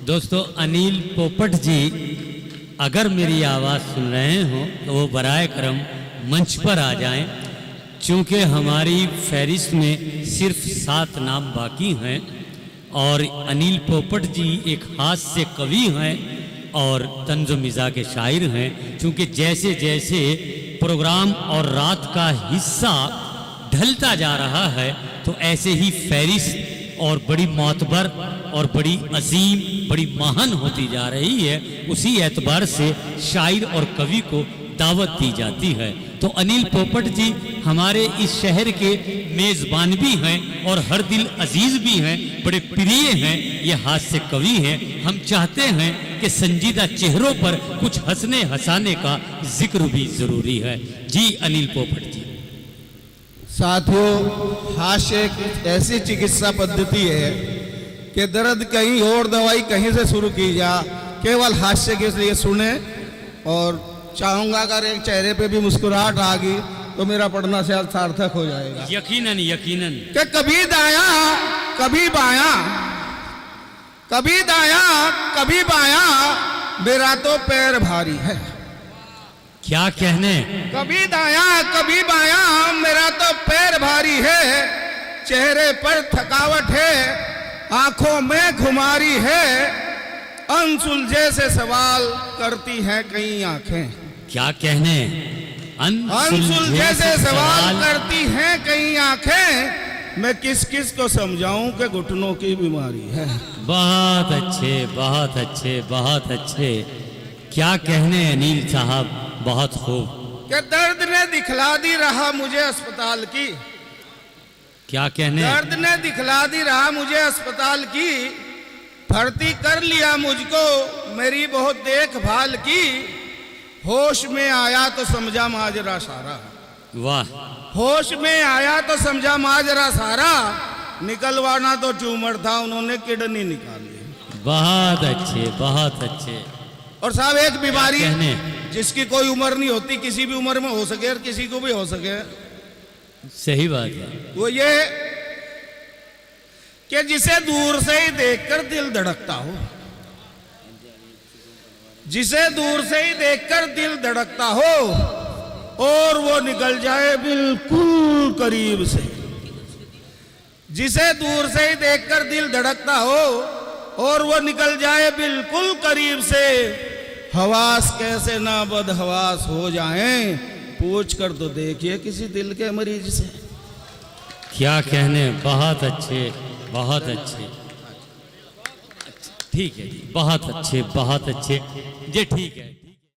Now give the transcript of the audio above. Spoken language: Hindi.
दोस्तों, अनिल पोपट जी अगर मेरी आवाज़ सुन रहे हो तो वो बराए करम मंच पर आ जाएं, क्योंकि हमारी फहरिस्त में सिर्फ 7 नाम बाकी हैं और अनिल पोपट जी एक हास्य कवि हैं और तंज़ मिज़ा के शायर हैं। क्योंकि जैसे जैसे प्रोग्राम और रात का हिस्सा ढलता जा रहा है तो ऐसे ही फहरिस्त और बड़ी मोतबर और बड़ी अजीम, बड़ी महान होती जा रही है। उसी एतबार से शायर और कवि को दावत दी जाती है। तो अनिल पोपट जी हमारे इस शहर के मेज़बान भी हैं और हर दिल अजीज भी हैं, बड़े प्रिय हैं, ये हास्य कवि हैं। हम चाहते हैं कि संजीदा चेहरों पर कुछ हंसने हंसाने का जिक्र भी जरूरी है। जी अनिल पोपट जी। साथियों, हास्य एक ऐसी चिकित्सा पद्धति है कि दर्द कहीं और, दवाई कहीं से शुरू की जा, केवल हास्य के लिए सुने। और चाहूंगा अगर एक चेहरे पे भी मुस्कुराहट आ गई तो मेरा पढ़ना शायद सार्थक हो जाएगा। यकीनन यकीनन। कि कभी दाया कभी बाया, कभी दाया कभी बाया, मेरा तो पैर भारी है। क्या कहने। कभी दाया कभी बाया, मेरा तो पैर भारी है। चेहरे पर थकावट है, आंखों में खुमारी है। अनसुलझे से सवाल करती हैं कई आंखें। क्या कहने। अनसुलझे से सवाल करती हैं कई आंखें। मैं किस किस को समझाऊं कि घुटनों की बीमारी है। बहुत अच्छे, बहुत अच्छे, बहुत अच्छे। क्या कहने अनिल साहब, बहुत खूब। कि दर्द ने दिखला दी राह मुझे अस्पताल की। क्या कहने। दर्द ने दिखला दी राह मुझे अस्पताल की। भर्ती कर लिया मुझको, मेरी बहुत देखभाल की। होश में आया तो समझा माजरा सारा। वाह। होश में आया तो समझा माजरा सारा। निकलवाना तो ट्यूमर था, उन्होंने किडनी निकाली। बहुत अच्छे, बहुत अच्छे। और साहब, एक बीमारी कहने। जिसकी कोई उम्र नहीं होती, किसी भी उम्र में हो सके और किसी को भी हो सके, सही बात है। वो ये कि जिसे दूर से ही देखकर दिल धड़कता हो, जिसे दूर से ही देखकर दिल धड़कता हो और वो निकल जाए बिल्कुल करीब से। जिसे दूर से ही देखकर दिल धड़कता हो और वो निकल जाए बिल्कुल करीब से। हवास कैसे ना बदहवास हो जाएं, पूछ कर तो देखिए किसी दिल के मरीज से। क्या कहने। बहुत अच्छे, बहुत अच्छे। ठीक है जी, बहुत अच्छे, बहुत अच्छे जी। ठीक है।